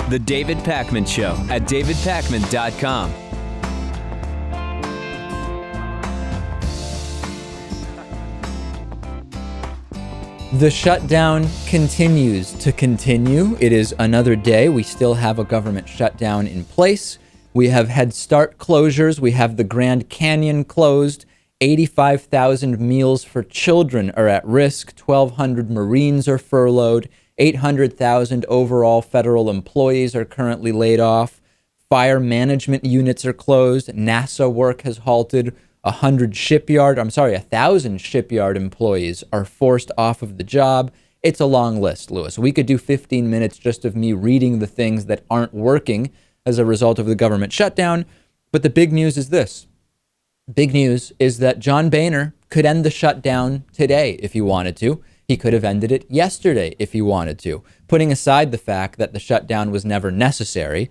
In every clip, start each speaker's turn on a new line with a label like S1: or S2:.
S1: The David Pakman Show at davidpakman.com.
S2: The shutdown continues to continue. It is another day. We still have a government shutdown in place. We have Head Start closures. We have the Grand Canyon closed. 85,000 meals for children are at risk. 1,200 Marines are furloughed. 800,000 overall federal employees are currently laid off. Fire management units are closed. NASA work has halted. 1,000 shipyard employees are forced off of the job. It's a long list, Lewis. We could do 15 minutes just of me reading the things that aren't working as a result of the government shutdown. But the big news is this. Big news is that John Boehner could end the shutdown today if he wanted to. He could have ended it yesterday if he wanted to. Putting aside the fact that the shutdown was never necessary,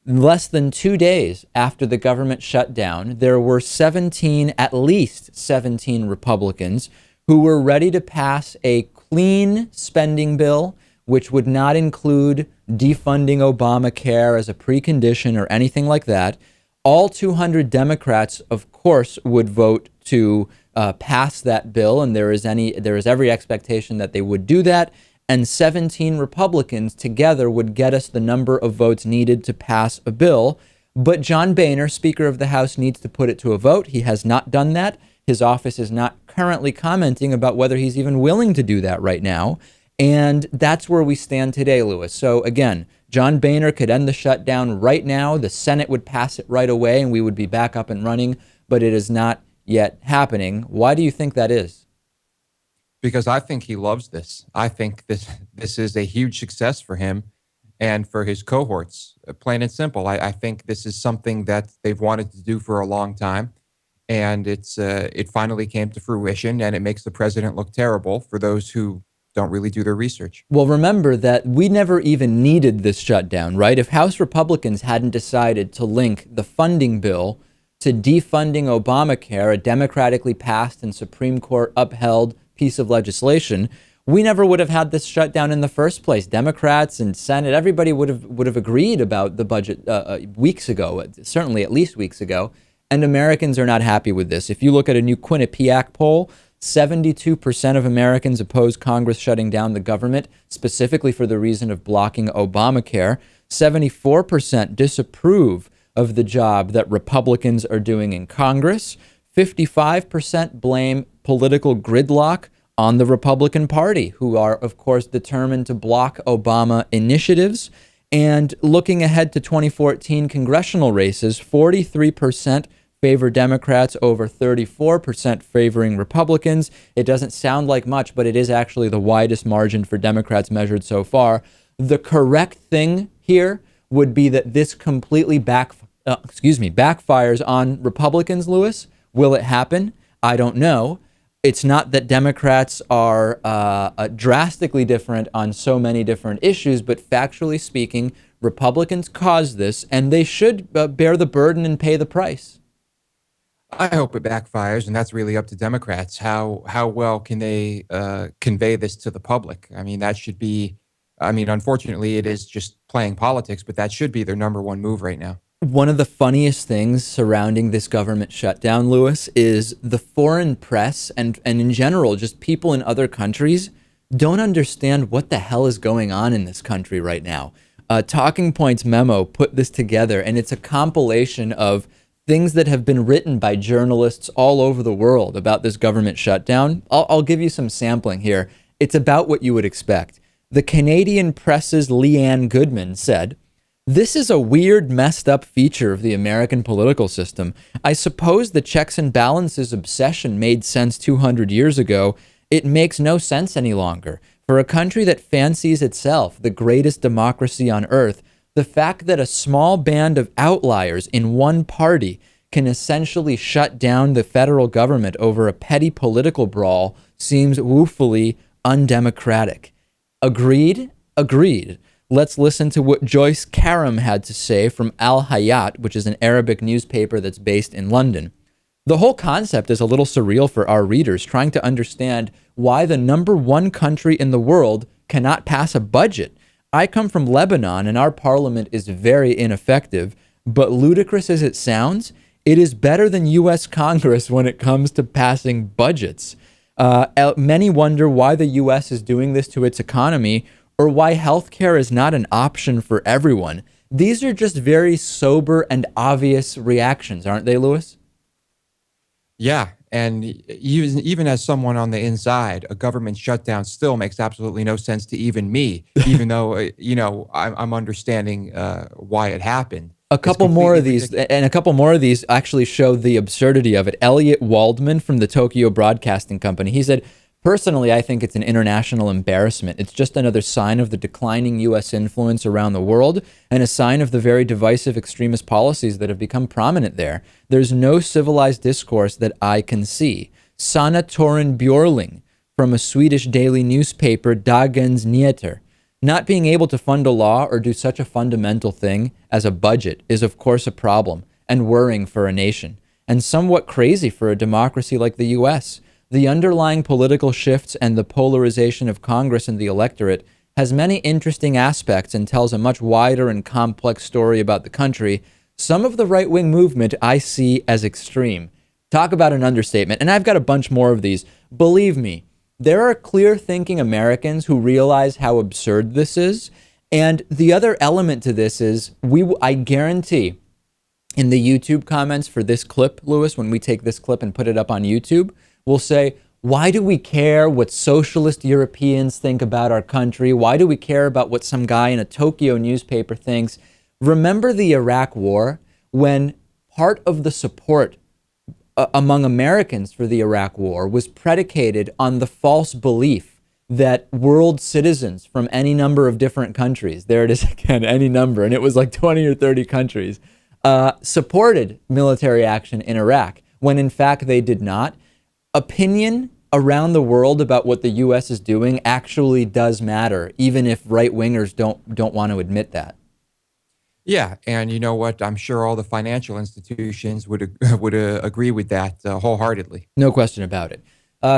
S2: less than 2 days after the government shut down, there were at least 17 Republicans who were ready to pass a clean spending bill, which would not include defunding Obamacare as a precondition or anything like that. All 200 Democrats, of course, would vote to pass that bill, and there is every expectation that they would do that. And 17 Republicans together would get us the number of votes needed to pass a bill. But John Boehner, Speaker of the House, needs to put it to a vote. He has not done that. His office is not currently commenting about whether he's even willing to do that right now. And that's where we stand today, Lewis. So again, John Boehner could end the shutdown right now. The Senate would pass it right away and we would be back up and running, but it is not yet happening. Why do you think that is?
S3: Because I think he loves this. I think this is a huge success for him and for his cohorts, plain and simple. I think this is something that they've wanted to do for a long time, and it finally came to fruition, and it makes the president look terrible for those who don't really do their research.
S2: Well, remember that we never even needed this shutdown, right? If House Republicans hadn't decided to link the funding bill to defunding Obamacare, a democratically passed and Supreme Court upheld piece of legislation, we never would have had this shutdown in the first place. Democrats and Senate, everybody would have agreed about the budget weeks ago, certainly at least weeks ago, and Americans are not happy with this. If you look at a new Quinnipiac poll, 72% of Americans oppose Congress shutting down the government, specifically for the reason of blocking Obamacare. 74% disapprove of the job that Republicans are doing in Congress. 55% blame political gridlock on the Republican Party, who are, of course, determined to block Obama initiatives. And looking ahead to 2014 congressional races, 43% favor Democrats over 34% favoring Republicans. It doesn't sound like much, but it is actually the widest margin for Democrats measured so far. The correct thing here would be that this completely backfires on Republicans, Lewis. Will it happen? I don't know. It's not that Democrats are drastically different on so many different issues, but factually speaking, Republicans caused this, and they should bear the burden and pay the price.
S3: I hope it backfires, and that's really up to Democrats. How well can they convey this to the public? I mean, that should be, unfortunately, it is just playing politics, but that should be their number one move right now.
S2: One of the funniest things surrounding this government shutdown, Lewis, is the foreign press and in general, just people in other countries don't understand what the hell is going on in this country right now. Talking Points memo put this together, and it's a compilation of things that have been written by journalists all over the world about this government shutdown. I'll give you some sampling here. It's about what you would expect. The Canadian Press's Leanne Goodman said, "This is a weird, messed up feature of the American political system. I suppose the checks and balances obsession made sense 200 years ago. It makes no sense any longer. For a country that fancies itself the greatest democracy on earth, the fact that a small band of outliers in one party can essentially shut down the federal government over a petty political brawl seems woefully undemocratic." Agreed? Agreed. Let's listen to what Joyce Karam had to say from Al Hayat, which is an Arabic newspaper that's based in London. The whole concept is a little surreal for our readers, trying to understand why the number one country in the world cannot pass a budget. I come from Lebanon, and our parliament is very ineffective, but ludicrous as it sounds, it is better than U.S. Congress when it comes to passing budgets. Many wonder why the U.S. is doing this to its economy, or why healthcare is not an option for everyone. These are just very sober and obvious reactions, aren't they, Lewis?
S3: Yeah. And even as someone on the inside, a government shutdown still makes absolutely no sense to even me, even though, I'm understanding why it happened.
S2: A couple more of these, and a couple more of these actually show the absurdity of it. Elliot Waldman from the Tokyo Broadcasting Company, he said, personally, I think it's an international embarrassment. It's just another sign of the declining U.S. influence around the world and a sign of the very divisive extremist policies that have become prominent there. There's no civilized discourse that I can see. Sanna Torin Björling from a Swedish daily newspaper, Dagens Nyheter. Not being able to fund a law or do such a fundamental thing as a budget is, of course, a problem and worrying for a nation, and somewhat crazy for a democracy like the U.S. The underlying political shifts and the polarization of Congress and the electorate has many interesting aspects and tells a much wider and complex story about the country. Some of the right-wing movement I see as extreme. Talk about an understatement. And I've got a bunch more of these. Believe me, there are clear-thinking Americans who realize how absurd this is. And the other element to this is, I guarantee, in the YouTube comments for this clip, Lewis, when we take this clip and put it up on YouTube, we'll say, why do we care what socialist Europeans think about our country? Why do we care about what some guy in a Tokyo newspaper thinks? Remember the Iraq War, when part of the support among Americans for the Iraq War was predicated on the false belief that world citizens from any number of different countries, there it is again, any number, and it was like 20 or 30 countries, supported military action in Iraq, when in fact they did not. Opinion around the world about what the U.S. is doing actually does matter, even if right-wingers don't want to admit that.
S3: Yeah, and you know what? I'm sure all the financial institutions would agree with that wholeheartedly.
S2: No question about it.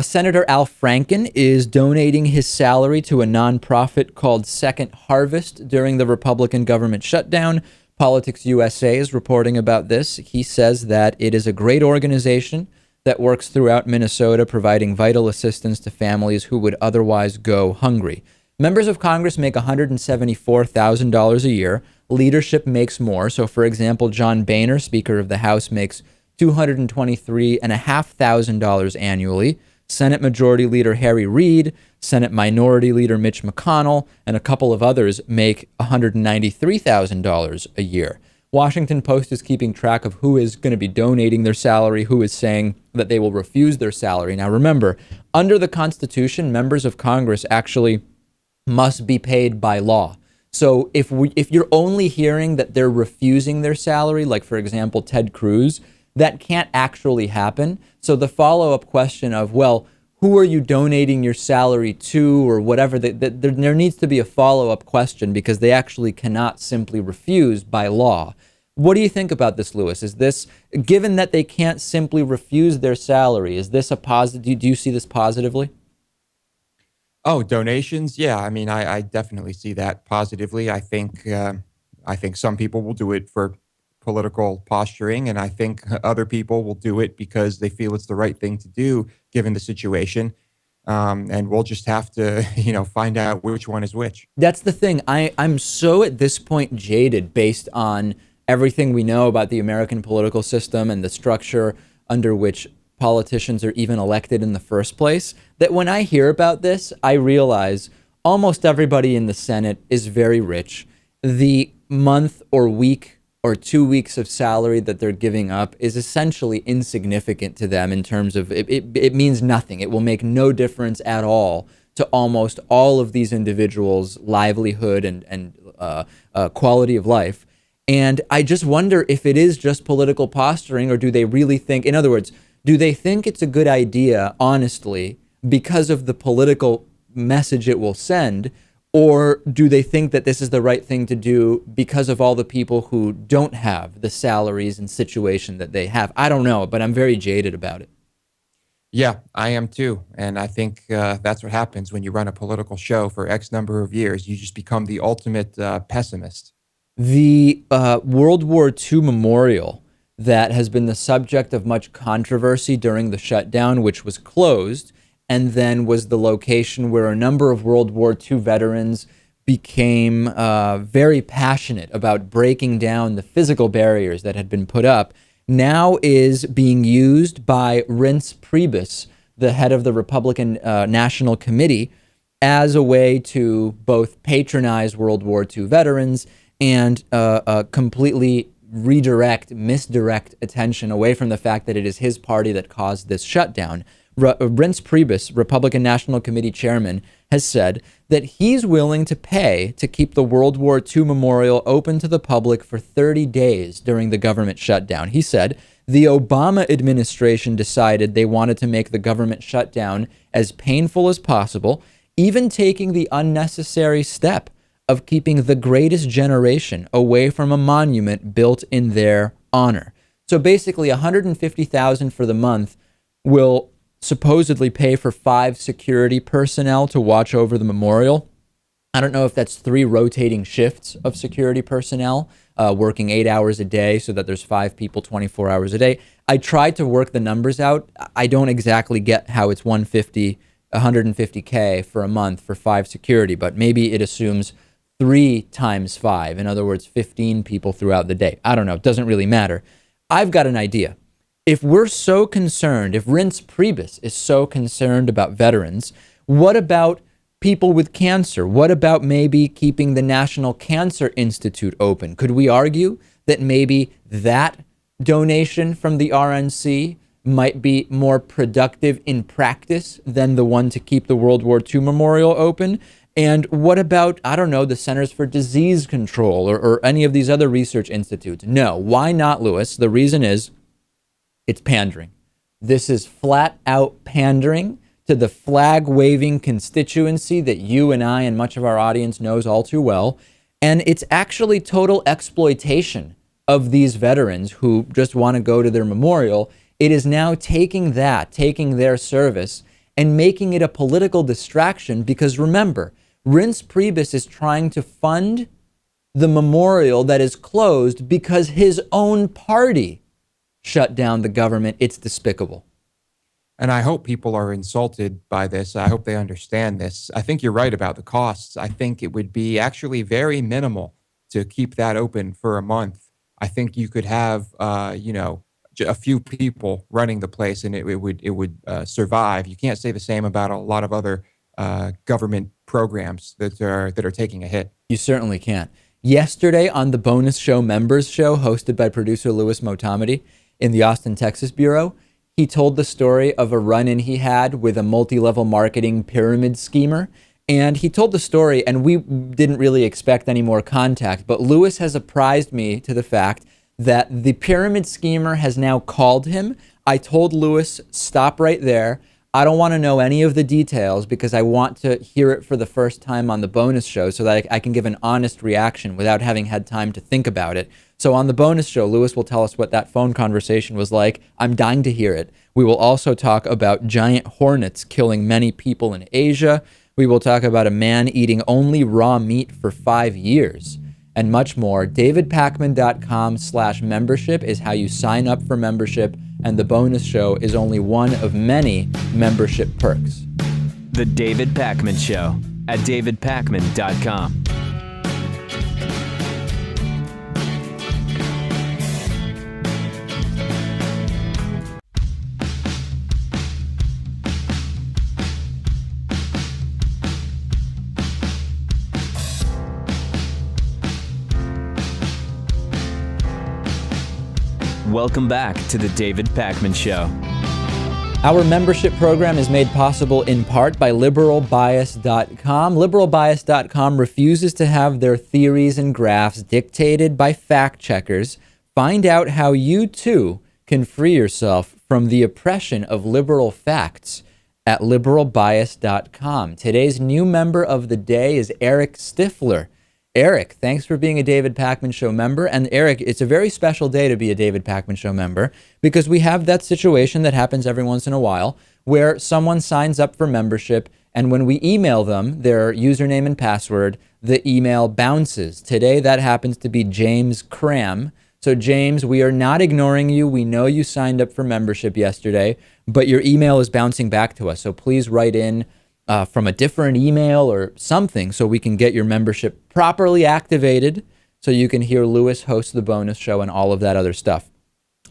S2: Senator Al Franken is donating his salary to a nonprofit called Second Harvest during the Republican government shutdown. Politics USA is reporting about this. He says that it is a great organization that works throughout Minnesota, providing vital assistance to families who would otherwise go hungry. Members of Congress make $174,000 a year. Leadership makes more. So, for example, John Boehner, Speaker of the House, makes $223,500 annually. Senate Majority Leader Harry Reid, Senate Minority Leader Mitch McConnell, and a couple of others make $193,000 a year. Washington Post is keeping track of who is going to be donating their salary, who is saying that they will refuse their salary. Now, remember, under the Constitution, members of Congress actually must be paid by law. So if you're only hearing that they're refusing their salary, like, for example, Ted Cruz, that can't actually happen. So the follow-up question of, well, who are you donating your salary to, or whatever, there needs to be a follow-up question, because they actually cannot simply refuse by law. What do you think about this, Lewis? Is this, given that they can't simply refuse their salary, is this a positive? Do you see this positively?
S3: Oh, donations? Yeah, I mean, I definitely see that positively. I think some people will do it for political posturing, and I think other people will do it because they feel it's the right thing to do given the situation. And we'll just have to, find out which one is which.
S2: That's the thing. I'm so at this point jaded based on everything we know about the American political system and the structure under which politicians are even elected in the first place, that when I hear about this, I realize almost everybody in the Senate is very rich. The month or week or 2 weeks of salary that they're giving up is essentially insignificant to them in terms of it means nothing. It will make no difference at all to almost all of these individuals' livelihood and quality of life. And I just wonder if it is just political posturing, or do they really think, in other words, do they think it's a good idea, honestly, because of the political message it will send? Or do they think that this is the right thing to do because of all the people who don't have the salaries and situation that they have? I don't know, but I'm very jaded about it.
S3: Yeah, I am too. And I think that's what happens when you run a political show for X number of years. You just become the ultimate pessimist.
S2: The World War II memorial that has been the subject of much controversy during the shutdown, which was closed, and then was the location where a number of World War II veterans became very passionate about breaking down the physical barriers that had been put up, now is being used by Reince Priebus, the head of the Republican National Committee, as a way to both patronize World War II veterans and completely misdirect attention away from the fact that it is his party that caused this shutdown. Reince Priebus, Republican National Committee chairman, has said that he's willing to pay to keep the World War II memorial open to the public for 30 days during the government shutdown. He said the Obama administration decided they wanted to make the government shutdown as painful as possible, even taking the unnecessary step of keeping the greatest generation away from a monument built in their honor. So basically, $150,000 for the month will supposedly pay for 5 security personnel to watch over the memorial. I don't know if that's 3 rotating shifts of security personnel working 8 hours a day so that there's 5 people 24 hours a day. I tried to work the numbers out. I don't exactly get how it's 150K for a month for 5 security, but maybe it assumes 3 times 5. In other words, 15 people throughout the day. I don't know. It doesn't really matter. I've got an idea. If we're so concerned, if Reince Priebus is so concerned about veterans, what about people with cancer? What about maybe keeping the National Cancer Institute open? Could we argue that maybe that donation from the RNC might be more productive in practice than the one to keep the World War II memorial open? And what about, I don't know, the Centers for Disease Control or any of these other research institutes? No. Why not, Lewis? The reason is it's pandering. This is flat out pandering to the flag waving constituency that you and I and much of our audience knows all too well. And it's actually total exploitation of these veterans who just want to go to their memorial. It is now taking their service and making it a political distraction because remember, Reince Priebus is trying to fund the memorial that is closed because his own party shut down the government. It's despicable.
S3: And I hope people are insulted by this. I hope they understand this. I think you're right about the costs. I think it would be actually very minimal to keep that open for a month. I think you could have, a few people running the place, and it would survive. You can't say the same about a lot of other government programs that are taking a hit.
S2: You certainly can't. Yesterday on the bonus show, Members Show, hosted by producer Louis Motamedi in the Austin, Texas bureau, he told the story of a run-in he had with a multi-level marketing pyramid schemer. And he told the story, and we didn't really expect any more contact, but Louis has apprised me to the fact that the pyramid schemer has now called him. I told Louis, stop right there. I don't want to know any of the details because I want to hear it for the first time on the bonus show so that I can give an honest reaction without having had time to think about it. So on the bonus show, Louis will tell us what that phone conversation was like. I'm dying to hear it. We will also talk about giant hornets killing many people in Asia. We will talk about a man eating only raw meat for 5 years and much more. DavidPakman.com/membership is how you sign up for membership, and the bonus show is only one of many membership perks.
S1: The David Pakman Show at DavidPakman.com. Welcome back to the David Pakman Show.
S2: Our membership program is made possible in part by liberalbias.com. Liberalbias.com refuses to have their theories and graphs dictated by fact checkers. Find out how you too can free yourself from the oppression of liberal facts at liberalbias.com. Today's new member of the day is Eric Stifler. Eric, thanks for being a David Pakman Show member. And Eric, it's a very special day to be a David Pakman Show member because we have that situation that happens every once in a while where someone signs up for membership, and when we email them their username and password, the email bounces. Today, that happens to be James Cram. So James, we are not ignoring you. We know you signed up for membership yesterday, but your email is bouncing back to us. So please write in from a different email or something so we can get your membership properly activated so you can hear Lewis host the bonus show and all of that other stuff.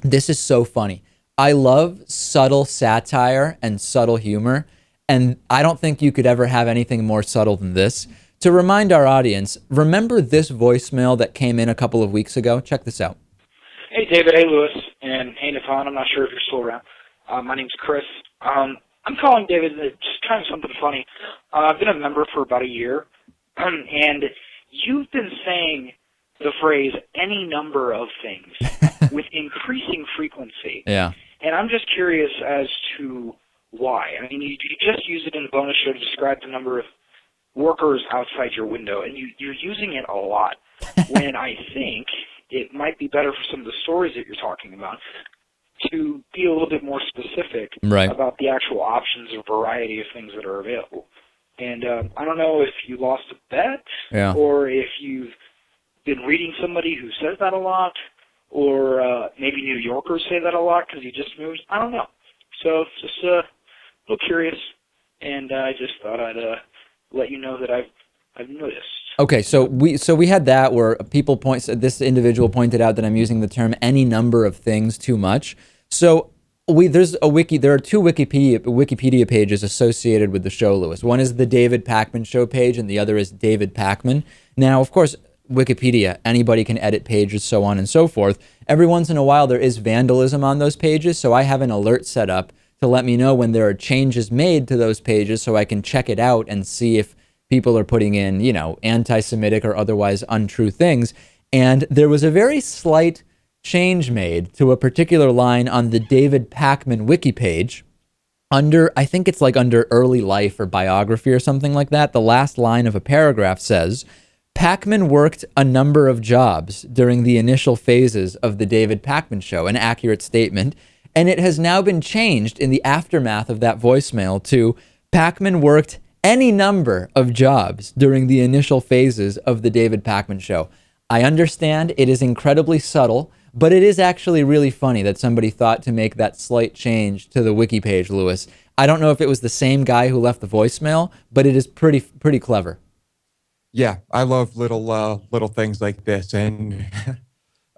S2: This is so funny. I love subtle satire and subtle humor, and I don't think you could ever have anything more subtle than this. To remind our audience, remember this voicemail that came in a couple of weeks ago? Check this out.
S4: Hey, David. Hey, Lewis. And hey, Nathan. I'm not sure if you're still around. My name's Chris. I'm calling David just kind of something funny. I've been a member for about a year, and you've been saying the phrase any number of things with increasing frequency.
S2: Yeah.
S4: And I'm just curious as to why. I mean, you just used it in the bonus show to describe the number of workers outside your window, and you're using it a lot when I think it might be better for some of the stories that you're talking about to be a little bit more specific about the actual options or variety of things that are available. And I don't know if you lost a bet or if you've been reading somebody who says that a lot, or maybe New Yorkers say that a lot because you just moved. I don't know. So just a little curious, and I just thought I'd let you know that I've noticed.
S2: Okay, so we had that where this individual pointed out that I'm using the term any number of things too much. So there are two Wikipedia pages associated with the show, Lewis. One is the David Pakman Show page, and the other is David Pakman. Now, of course, Wikipedia, anybody can edit pages, so on and so forth. Every once in a while, there is vandalism on those pages, so I have an alert set up to let me know when there are changes made to those pages so I can check it out and see if people are putting in, anti-Semitic or otherwise untrue things. And there was a very slight change made to a particular line on the David Pakman wiki page I think it's like under early life or biography or something like that. The last line of a paragraph says, Pakman worked a number of jobs during the initial phases of the David Pakman Show, an accurate statement. And it has now been changed in the aftermath of that voicemail to Pakman worked any number of jobs during the initial phases of the David Pakman Show. I understand it is incredibly subtle, but it is actually really funny that somebody thought to make that slight change to the wiki page, Lewis. I don't know if it was the same guy who left the voicemail, but it is pretty clever.
S3: Yeah, I love little things like this, and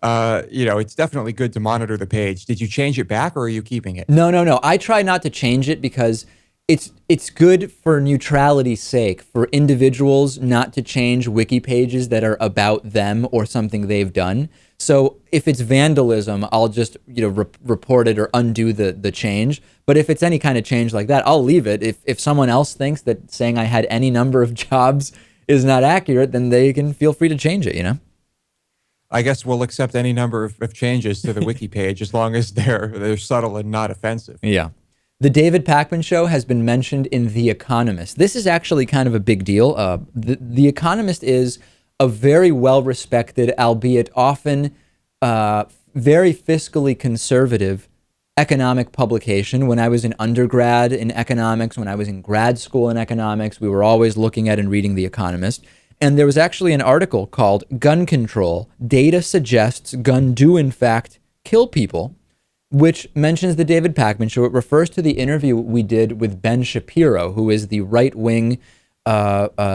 S3: it's definitely good to monitor the page. Did you change it back, or are you keeping it?
S2: No. I try not to change it because it's good for neutrality's sake for individuals not to change wiki pages that are about them or something they've done. So if it's vandalism, I'll just report it or undo the change. But if it's any kind of change like that, I'll leave it. If someone else thinks that saying I had any number of jobs is not accurate, then they can feel free to change it,
S3: I guess we'll accept any number of changes to the wiki page as long as they're subtle and not offensive.
S2: Yeah. The David Pakman Show has been mentioned in The Economist. This is actually kind of a big deal. The Economist is a very well-respected, albeit often very fiscally conservative economic publication. When I was an undergrad in economics, when I was in grad school in economics, we were always looking at and reading The Economist. And there was actually an article called Gun Control, Data Suggests Gun Do In Fact Kill People, which mentions the David Pakman Show. It refers to the interview we did with Ben Shapiro, who is the right-wing guy.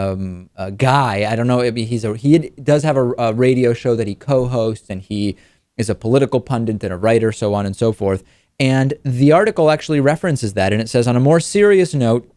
S2: I don't know. He does have a radio show that he co-hosts, and he is a political pundit and a writer, so on and so forth. And the article actually references that, and it says, on a more serious note,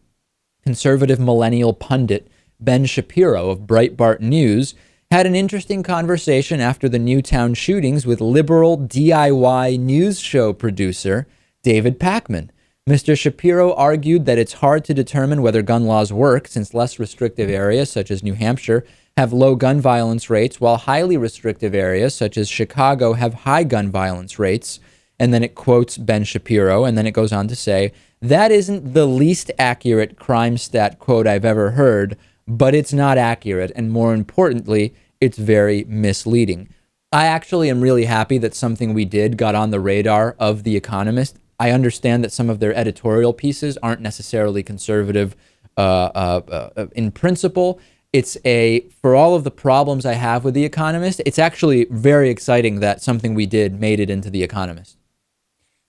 S2: conservative millennial pundit Ben Shapiro of Breitbart News had an interesting conversation after the Newtown shootings with liberal DIY news show producer David Pakman. Mr. Shapiro argued that it's hard to determine whether gun laws work since less restrictive areas such as New Hampshire have low gun violence rates, while highly restrictive areas such as Chicago have high gun violence rates. And then it quotes Ben Shapiro, and then it goes on to say, that isn't the least accurate crime stat quote I've ever heard, but it's not accurate, and more importantly, it's very misleading. I actually am really happy that something we did got on the radar of The Economist. I understand that some of their editorial pieces aren't necessarily conservative in principle. For all of the problems I have with The Economist, it's actually very exciting that something we did made it into The Economist.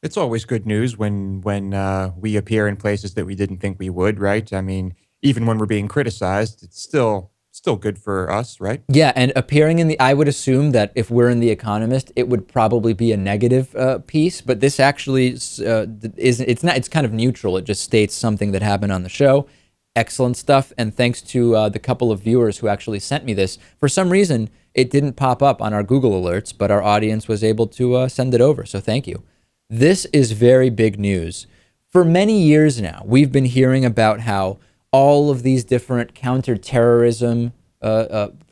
S3: It's always good news when we appear in places that we didn't think we would, right? I mean, even when we're being criticized, it's still good for us, right?
S2: Yeah, and appearing I would assume that if we're in The Economist, it would probably be a negative piece, but this actually it's kind of neutral. It just states something that happened on the show. Excellent stuff, and thanks to the couple of viewers who actually sent me this. For some reason, it didn't pop up on our Google alerts, but our audience was able to send it over, so thank you. This is very big news. For many years now, we've been hearing about how all of these different counterterrorism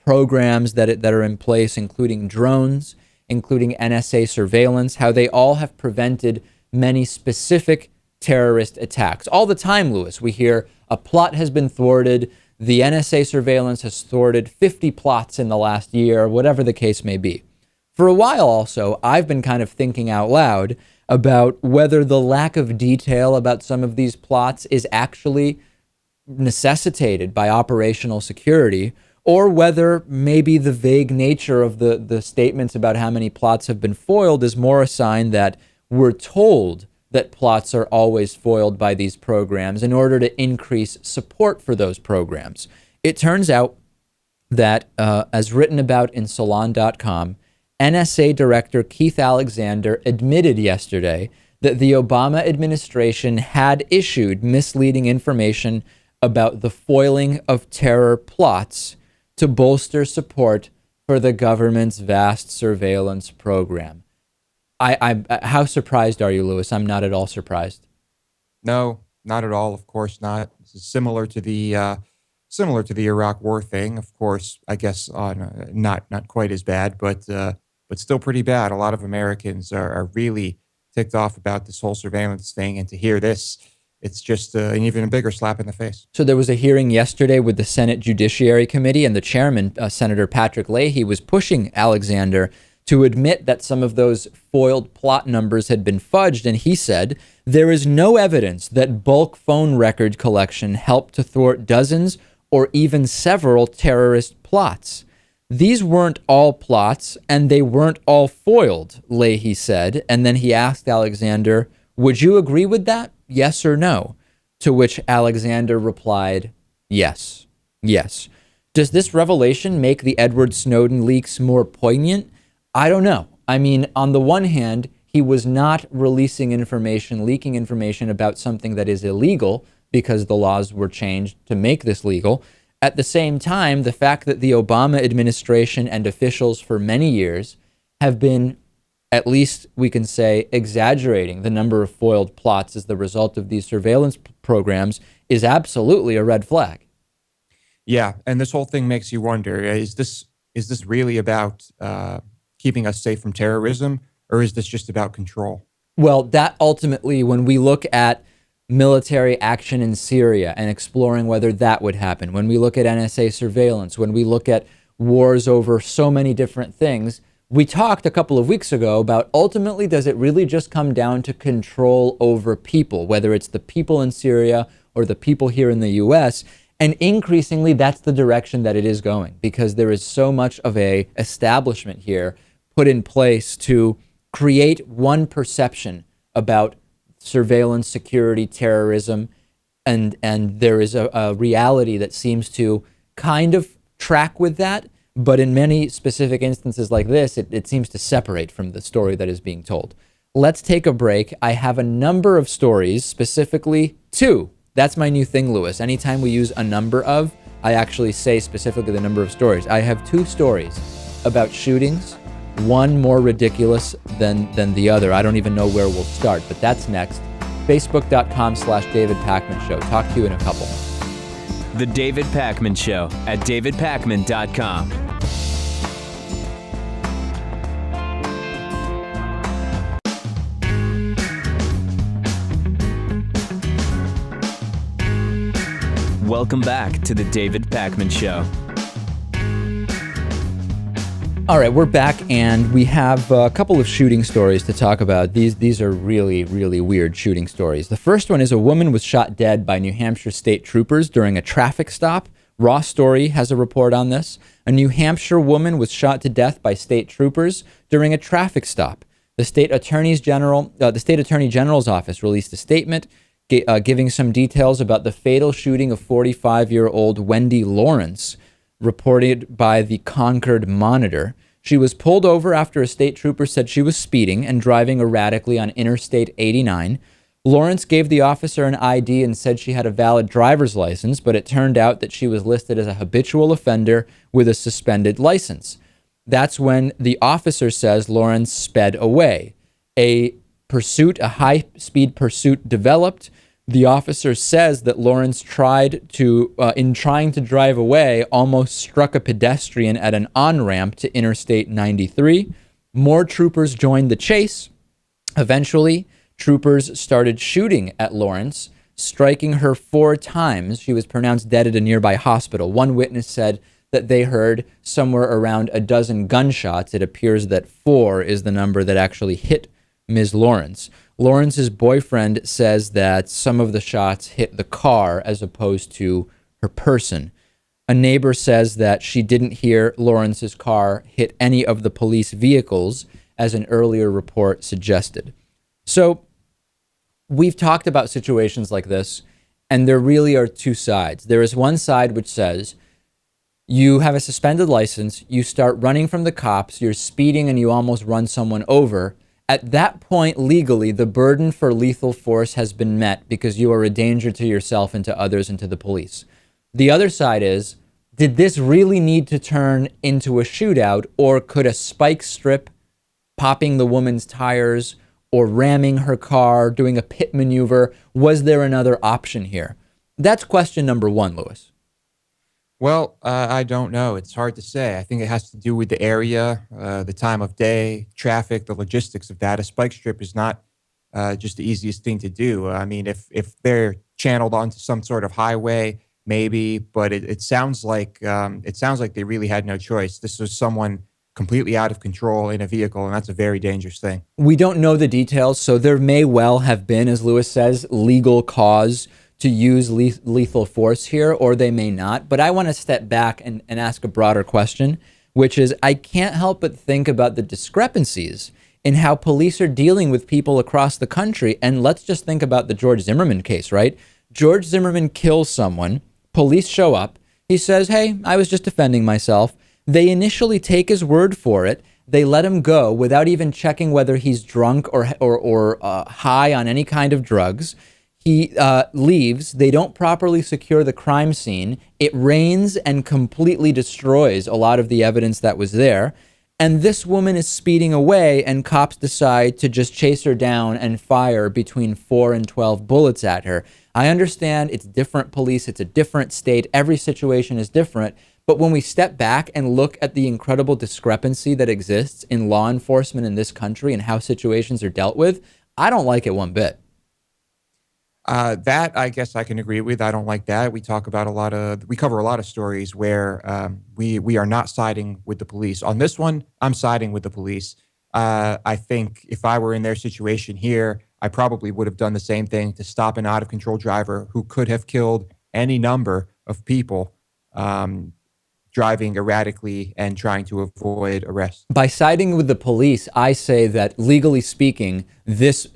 S2: programs that are in place, including drones, including NSA surveillance, how they all have prevented many specific terrorist attacks. All the time, Lewis, we hear a plot has been thwarted, the NSA surveillance has thwarted 50 plots in the last year, whatever the case may be. For a while also, I've been kind of thinking out loud about whether the lack of detail about some of these plots is actually necessitated by operational security, or whether maybe the vague nature of the statements about how many plots have been foiled is more a sign that we're told that plots are always foiled by these programs in order to increase support for those programs. It turns out that, as written about in Salon.com, NSA Director Keith Alexander admitted yesterday that the Obama administration had issued misleading information about the foiling of terror plots to bolster support for the government's vast surveillance program. How surprised are you, Lewis? I'm not at all surprised.
S3: No, not at all. Of course not. This is similar to the Iraq War thing. Of course, I guess not quite as bad, but still pretty bad. A lot of Americans are really ticked off about this whole surveillance thing, and to hear this, it's just an even bigger slap in the face.
S2: So there was a hearing yesterday with the Senate Judiciary Committee, and the chairman, Senator Patrick Leahy, was pushing Alexander to admit that some of those foiled plot numbers had been fudged, and he said, there is no evidence that bulk phone record collection helped to thwart dozens or even several terrorist plots. These weren't all plots, and they weren't all foiled, Leahy said, and then he asked Alexander, would you agree with that? Yes or no? To which Alexander replied, yes. Yes. Does this revelation make the Edward Snowden leaks more poignant? I don't know. I mean, on the one hand, he was not releasing information, leaking information about something that is illegal because the laws were changed to make this legal. At the same time, the fact that the Obama administration and officials for many years have been, at least we can say, exaggerating the number of foiled plots as the result of these surveillance programs is absolutely a red flag.
S3: Yeah, and this whole thing makes you wonder, is this really about keeping us safe from terrorism, or is this just about control?
S2: Well, that ultimately, when we look at military action in Syria and exploring whether that would happen, when we look at NSA surveillance, when we look at wars over so many different things, we talked a couple of weeks ago about ultimately, does it really just come down to control over people, whether it's the people in Syria or the people here in the US? And increasingly, that's the direction that it is going, because there is so much of a establishment here put in place to create one perception about surveillance, security, terrorism, and there is a reality that seems to kind of track with that. But in many specific instances like this, it seems to separate from the story that is being told. Let's take a break. I have a number of stories, specifically two. That's my new thing, Lewis. Anytime we use a number of, I actually say specifically the number of stories. I have two stories about shootings, one more ridiculous than the other. I don't even know where we'll start, but that's next. Facebook.com/David Pakman Show. Talk to you in a couple.
S1: The David Pakman Show at davidpakman.com. Welcome back to the David Pakman Show.
S2: All right, we're back, and we have a couple of shooting stories to talk about. These are really, really weird shooting stories. The first one is a woman was shot dead by New Hampshire state troopers during a traffic stop. Raw Story has a report on this. A New Hampshire woman was shot to death by state troopers during a traffic stop. The state attorney general's office released a statement giving some details about the fatal shooting of 45-year-old Wendy Lawrence, reported by the Concord Monitor. She was pulled over after a state trooper said she was speeding and driving erratically on Interstate 89. Lawrence gave the officer an ID and said she had a valid driver's license, but it turned out that she was listed as a habitual offender with a suspended license. That's when the officer says Lawrence sped away. A high-speed pursuit developed. The officer says that Lawrence in trying to drive away, almost struck a pedestrian at an on-ramp to Interstate 93. More troopers joined the chase. Eventually, troopers started shooting at Lawrence, striking her 4 times. She was pronounced dead at a nearby hospital. One witness said that they heard somewhere around a dozen gunshots. It appears that 4 is the number that actually hit Ms. Lawrence. Lawrence's boyfriend says that some of the shots hit the car as opposed to her person. A neighbor says that she didn't hear Lawrence's car hit any of the police vehicles, as an earlier report suggested. So we've talked about situations like this, and there really are 2 sides. There is one side which says you have a suspended license, you start running from the cops, you're speeding and you almost run someone over. At that point, legally, the burden for lethal force has been met because you are a danger to yourself and to others and to the police. The other side is, did this really need to turn into a shootout, or could a spike strip, popping the woman's tires, or ramming her car, doing a pit maneuver, was there another option here? That's question number 1, Lewis.
S3: Well, I don't know. It's hard to say. I think it has to do with the area, the time of day, traffic, the logistics of that. A spike strip is not just the easiest thing to do. I mean, if they're channeled onto some sort of highway, maybe, but it sounds like they really had no choice. This was someone completely out of control in a vehicle, and that's a very dangerous thing.
S2: We don't know the details, so there may well have been, as Lewis says, legal cause to use lethal force here, or they may not. But I want to step back and ask a broader question, which is, I can't help but think about the discrepancies in how police are dealing with people across the country. And let's just think about the George Zimmerman case, right? George Zimmerman kills someone, police show up, he says, hey, I was just defending myself. They initially take his word for it. They let him go without even checking whether he's drunk or high on any kind of drugs. He leaves. They don't properly secure the crime scene. It rains and completely destroys a lot of the evidence that was there. And this woman is speeding away, and cops decide to just chase her down and fire between 4 and 12 bullets at her. I understand it's different police. It's a different state. Every situation is different. But when we step back and look at the incredible discrepancy that exists in law enforcement in this country and how situations are dealt with, I don't like it one bit.
S3: That I guess I can agree with. I don't like that. We cover a lot of stories where we are not siding with the police. On this one, I'm siding with the police. I think if I were in their situation here, I probably would have done the same thing to stop an out of control driver who could have killed any number of people, driving erratically and trying to avoid arrest.
S2: By siding with the police, I say that legally speaking, this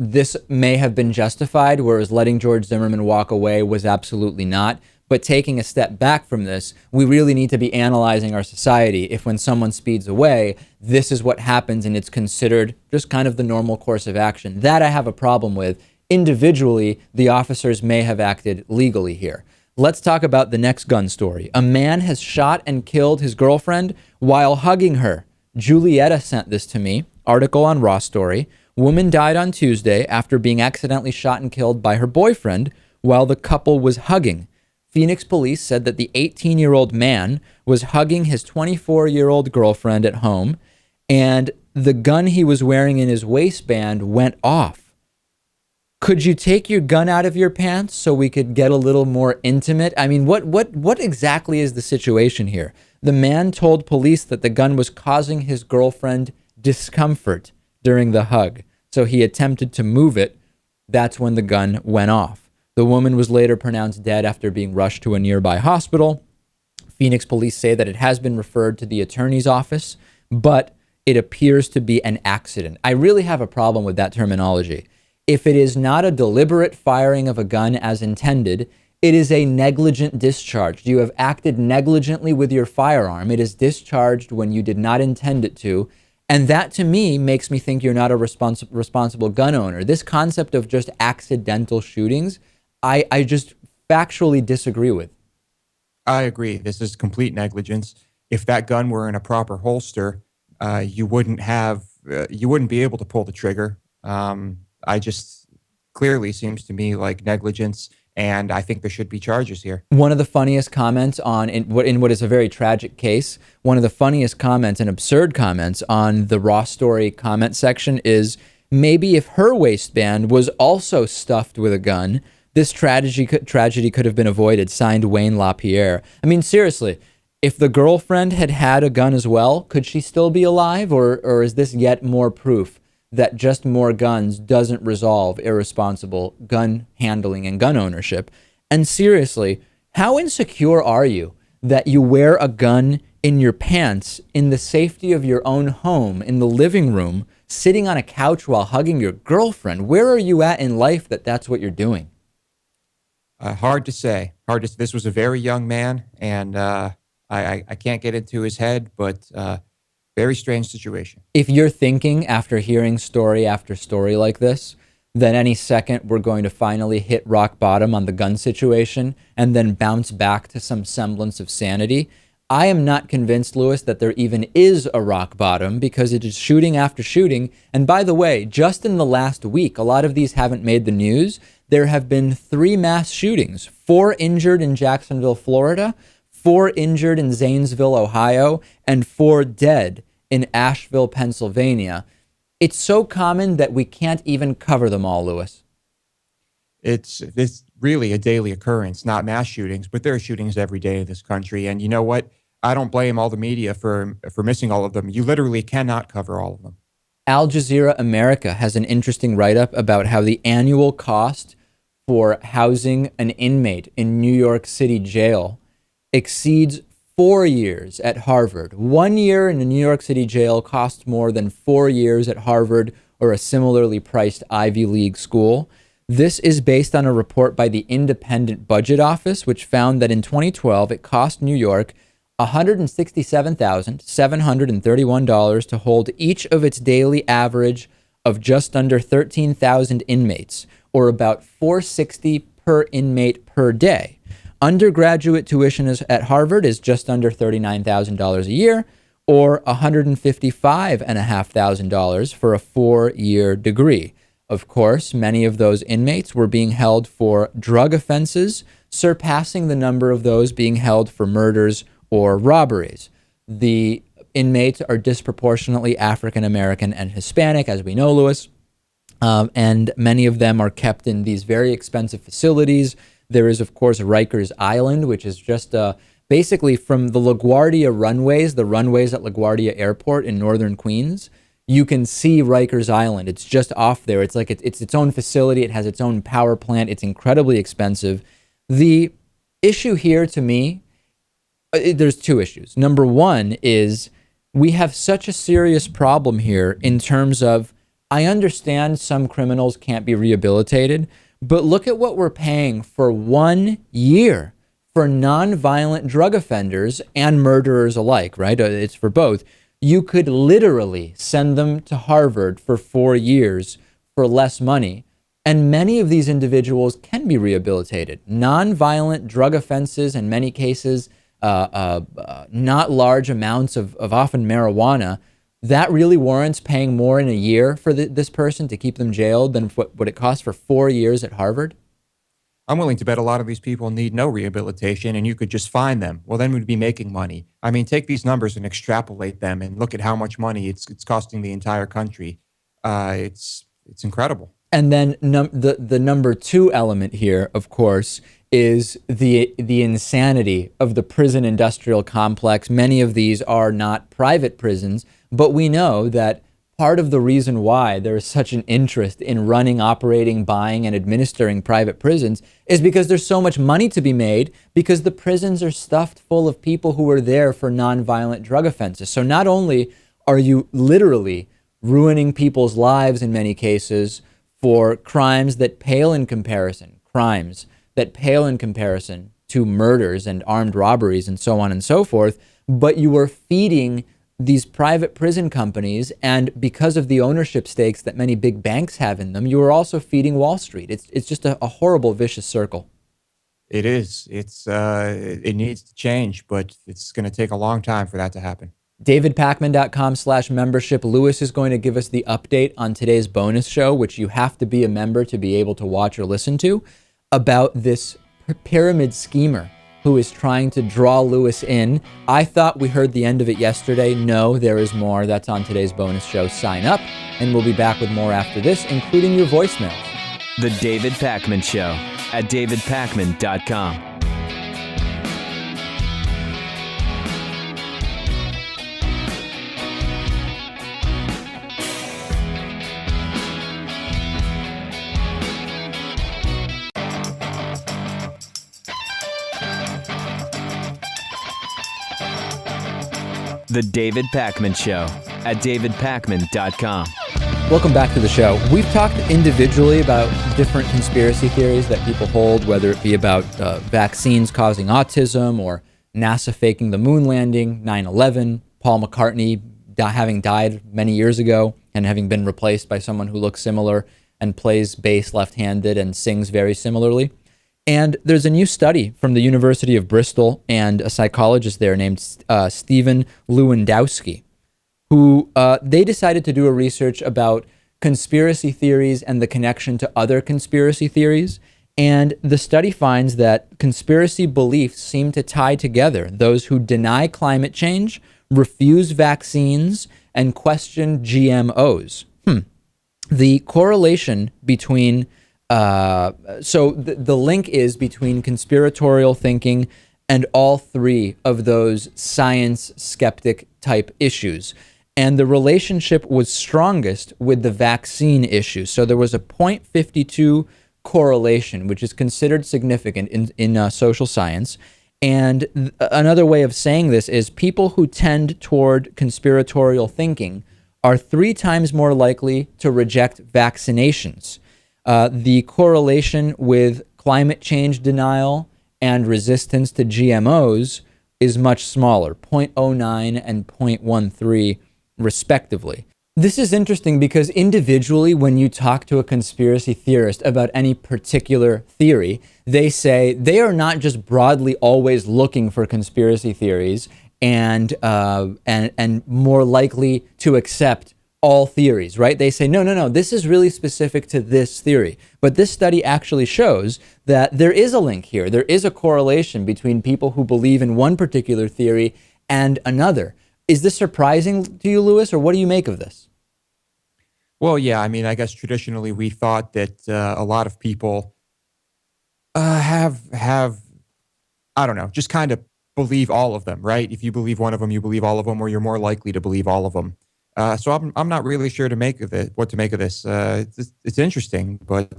S2: may have been justified, whereas letting George Zimmerman walk away was absolutely not. But taking a step back from this, we really need to be analyzing our society. If when someone speeds away, this is what happens and it's considered just kind of the normal course of action. That I have a problem with. Individually, the officers may have acted legally here. Let's talk about the next gun story. A man has shot and killed his girlfriend while hugging her. Julietta sent this to me. Article on Raw Story. Woman died on Tuesday after being accidentally shot and killed by her boyfriend while the couple was hugging. Phoenix police said that the 18-year-old man was hugging his 24-year-old girlfriend at home, and the gun he was wearing in his waistband went off. Could you take your gun out of your pants so we could get a little more intimate? I mean, what exactly is the situation here? The man told police that the gun was causing his girlfriend discomfort during the hug. So he attempted to move it. That's when the gun went off. The woman was later pronounced dead after being rushed to a nearby hospital. Phoenix police say that it has been referred to the attorney's office, but it appears to be an accident. I really have a problem with that terminology. If it is not a deliberate firing of a gun as intended, it is a negligent discharge. You have acted negligently with your firearm. It is discharged when you did not intend it to. And that, to me, makes me think you're not a responsible gun owner. This concept of just accidental shootings, I just factually disagree with.
S3: I agree. This is complete negligence. If that gun were in a proper holster, you wouldn't be able to pull the trigger. I just clearly seems to me like negligence, and I think there should be charges here. One
S2: of the funniest comments in what is a very tragic case, one of the funniest comments and absurd comments on the Raw Story comment section is, maybe if her waistband was also stuffed with a gun, this tragedy could have been avoided. Signed, Wayne LaPierre. I mean, seriously, if the girlfriend had had a gun as well, could she still be alive? Or is this yet more proof that just more guns doesn't resolve irresponsible gun handling and gun ownership? And seriously, how insecure are you that you wear a gun in your pants in the safety of your own home, in the living room, sitting on a couch while hugging your girlfriend? Where are you at in life that that's what you're doing?
S3: Hard to say. This was a very young man, and I can't get into his head, but very strange situation.
S2: If you're thinking after hearing story after story like this, that any second we're going to finally hit rock bottom on the gun situation and then bounce back to some semblance of sanity, I am not convinced, Lewis, that there even is a rock bottom, because it is shooting after shooting. And by the way, just in the last week, a lot of these haven't made the news. There have been 3 mass shootings, 4 injured in Jacksonville, Florida, 4 injured in Zanesville, Ohio, and 4 dead in Asheville, Pennsylvania. It's so common that we can't even cover them all, Lewis.
S3: It's really a daily occurrence, not mass shootings, but there are shootings every day in this country. And you know what? I don't blame all the media for missing all of them. You literally cannot cover all of them.
S2: Al Jazeera America has an interesting write-up about how the annual cost for housing an inmate in New York City jail exceeds 4 years at Harvard. 1 year in a New York City jail costs more than 4 years at Harvard or a similarly priced Ivy League school. This is based on a report by the Independent Budget Office, which found that in 2012, it cost New York $167,731 to hold each of its daily average of just under 13,000 inmates, or about $460 per inmate per day. Undergraduate tuition at Harvard is just under $39,000 a year, or $155,500 for a 4-year degree. Of course, many of those inmates were being held for drug offenses, surpassing the number of those being held for murders or robberies. The inmates are disproportionately African American and Hispanic, as we know, Lewis, and many of them are kept in these very expensive facilities. There is, of course, Rikers Island, which is just basically from the LaGuardia runways, the runways at LaGuardia Airport in northern Queens. You can see Rikers Island. It's just off there. It's like it's its own facility. It has its own power plant. It's incredibly expensive. The issue here to me, there's 2 issues. Number one is we have such a serious problem here in terms of, I understand some criminals can't be rehabilitated, but look at what we're paying for 1 year for nonviolent drug offenders and murderers alike, right? It's for both. You could literally send them to Harvard for 4 years for less money. And many of these individuals can be rehabilitated. Nonviolent drug offenses, in many cases, not large amounts of often marijuana, that really warrants paying more in a year for this person to keep them jailed than what it costs for 4 years at Harvard?
S3: I'm willing to bet a lot of these people need no rehabilitation, and you could just fine them. Well, then we'd be making money. I mean, take these numbers and extrapolate them and look at how much money it's costing the entire country. It's incredible.
S2: And then the number two element here, of course, is the insanity of the prison industrial complex. Many of these are not private prisons, but we know that part of the reason why there is such an interest in running, operating, buying, and administering private prisons is because there's so much money to be made, because the prisons are stuffed full of people who are there for nonviolent drug offenses. So not only are you literally ruining people's lives in many cases for crimes that pale in comparison to murders and armed robberies and so on and so forth, but you are feeding these private prison companies, and because of the ownership stakes that many big banks have in them, you are also feeding Wall Street. It's just a horrible, vicious circle.
S3: It is. It needs to change, but it's going to take a long time for that to happen.
S2: DavidPakman.com/membership. Lewis is going to give us the update on today's bonus show, which you have to be a member to be able to watch or listen to, about this pyramid schemer who is trying to draw Lewis in. I thought we heard the end of it yesterday. No, there is more. That's on today's bonus show. Sign up, and we'll be back with more after this, including your voicemails.
S1: The David Pakman Show at davidpakman.com. The David Pakman Show at davidpakman.com.
S2: Welcome back to the show. We've talked individually about different conspiracy theories that people hold, whether it be about vaccines causing autism or NASA faking the moon landing, 9/11, Paul McCartney having died many years ago and having been replaced by someone who looks similar and plays bass left-handed and sings very similarly. And there's a new study from the University of Bristol and a psychologist there named Stephen Lewandowski, who they decided to do a research about conspiracy theories and the connection to other conspiracy theories. And the study finds that conspiracy beliefs seem to tie together those who deny climate change, refuse vaccines, and question GMOs. The correlation between so the link is between conspiratorial thinking and all three of those science skeptic type issues. And the relationship was strongest with the vaccine issue. So there was a 0.52 correlation, which is considered significant in social science. And another way of saying this is people who tend toward conspiratorial thinking are 3 times more likely to reject vaccinations. The correlation with climate change denial and resistance to GMOs is much smaller, 0.09 and 0.13 respectively. This is interesting because individually, when you talk to a conspiracy theorist about any particular theory, they say they are not just broadly always looking for conspiracy theories and more likely to accept all theories, right? They say, no, this is really specific to this theory. But this study actually shows that there is a link here. There is a correlation between people who believe in one particular theory and another. Is this surprising to you, Lewis, or what do you make of this?
S3: Well, yeah, I mean, I guess traditionally we thought that a lot of people have, I don't know, just kind of believe all of them, right? If you believe one of them, you believe all of them, or you're more likely to believe all of them. So I'm not really sure what to make of this. It's interesting, but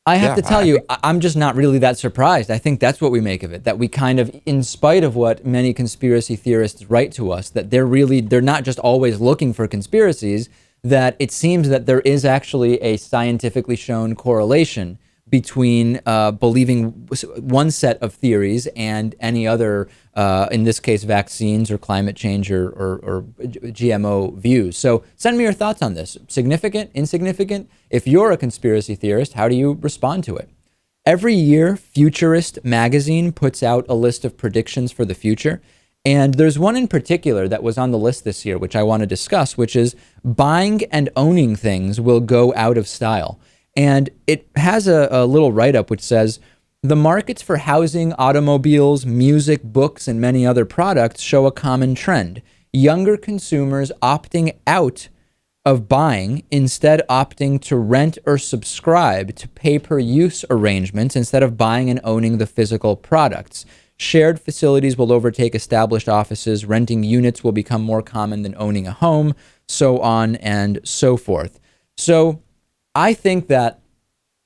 S2: I have to tell you, I'm just not really that surprised. I think that's what we make of it, that we kind of, in spite of what many conspiracy theorists write to us, that they're not just always looking for conspiracies, that it seems that there is actually a scientifically shown correlation between believing one set of theories and any other, in this case, vaccines or climate change or GMO views. So send me your thoughts on this. Significant, insignificant? If you're a conspiracy theorist, how do you respond to it? Every year, Futurist magazine puts out a list of predictions for the future. And there's one in particular that was on the list this year, which I want to discuss, which is buying and owning things will go out of style. And it has a little write-up which says, the markets for housing, automobiles, music, books, and many other products show a common trend. Younger consumers opting out of buying, instead opting to rent or subscribe to pay-per-use arrangements instead of buying and owning the physical products. Shared facilities will overtake established offices. Renting units will become more common than owning a home, so on and so forth. So I think that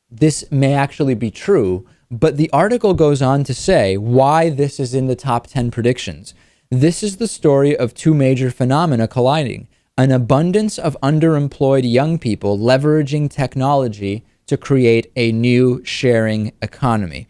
S2: this may actually be true, but the article goes on to say why this is in the top 10 predictions. This is the story of two major phenomena colliding: an abundance of underemployed young people leveraging technology to create a new sharing economy.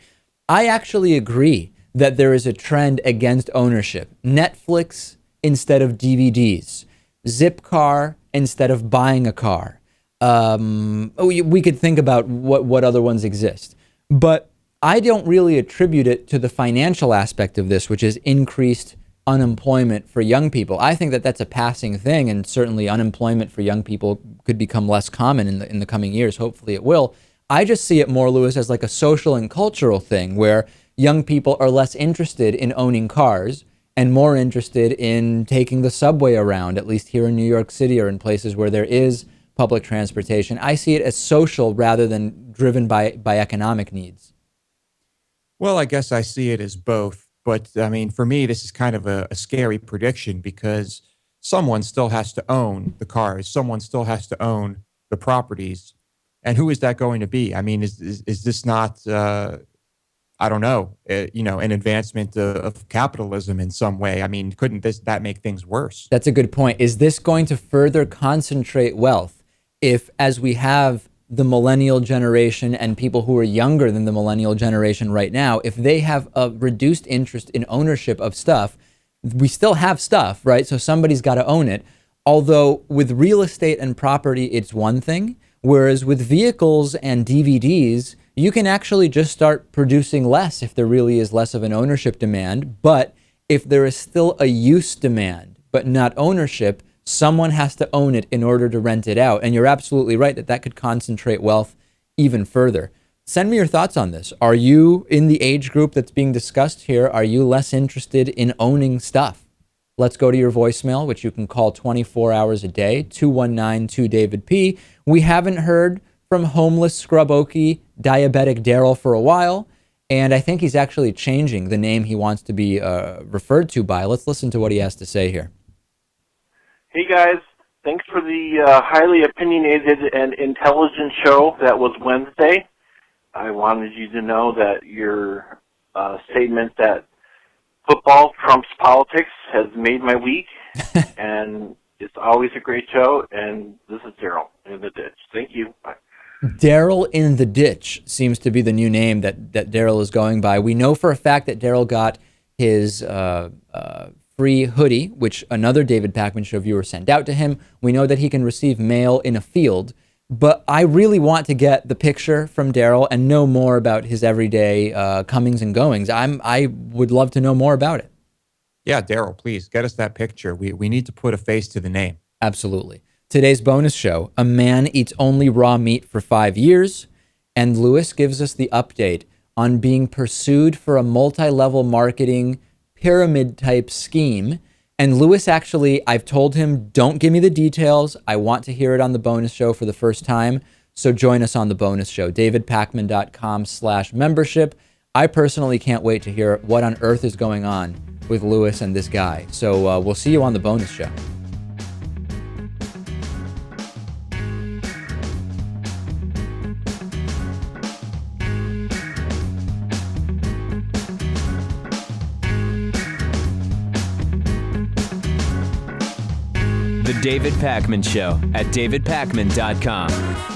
S2: I actually agree that there is a trend against ownership. Netflix instead of DVDs, Zipcar instead of buying a car. We could think about what other ones exist, but I don't really attribute it to the financial aspect of this, which is increased unemployment for young people. I think that that's a passing thing, and certainly unemployment for young people could become less common in the coming years. Hopefully it will. I just see it more, Lewis, as like a social and cultural thing where young people are less interested in owning cars and more interested in taking the subway around, at least here in New York City or in places where there is public transportation. I see it as social rather than driven by economic needs.
S3: Well, I guess I see it as both. But I mean, for me, this is kind of a scary prediction because someone still has to own the cars. Someone still has to own the properties. And who is that going to be? I mean, is this not, I don't know, an advancement of capitalism in some way? I mean, couldn't that make things worse?
S2: That's a good point. Is this going to further concentrate wealth if, as we have the millennial generation and people who are younger than the millennial generation right now, if they have a reduced interest in ownership of stuff, we still have stuff, right? So somebody's got to own it. Although with real estate and property, it's one thing, whereas with vehicles and DVDs, you can actually just start producing less if there really is less of an ownership demand. But if there is still a use demand, but not ownership, someone has to own it in order to rent it out. And you're absolutely right that could concentrate wealth even further. Send me your thoughts on this. Are you in the age group that's being discussed here? Are you less interested in owning stuff? Let's go to your voicemail, which you can call 24 hours a day, 219-2-DAVID-P. We haven't heard from homeless Scrub Okie diabetic Daryl for a while, and I think he's actually changing the name he wants to be referred to by. Let's listen to what he has to say here.
S5: Hey guys, thanks for the highly opinionated and intelligent show that was Wednesday. I wanted you to know that your statement that football trumps politics has made my week, and it's always a great show, and this is Daryl in the ditch. Thank you. Bye.
S2: Daryl in the ditch seems to be the new name that Daryl is going by. We know for a fact that Daryl got his free hoodie, which another David Pakman Show viewer sent out to him. We know that he can receive mail in a field, but I really want to get the picture from Daryl and know more about his everyday comings and goings. I would love to know more about it.
S3: Yeah, Daryl, please get us that picture. We need to put a face to the name.
S2: Absolutely. Today's bonus show, a man eats only raw meat for 5 years, and Lewis gives us the update on being pursued for a multi-level marketing pyramid type scheme. And Lewis actually, I've told him, don't give me the details. I want to hear it on the bonus show for the first time. So join us on the bonus show, davidpakman.com/membership. I personally can't wait to hear what on earth is going on with Lewis and this guy. So we'll see you on the bonus show.
S1: The David Pakman Show at davidpakman.com.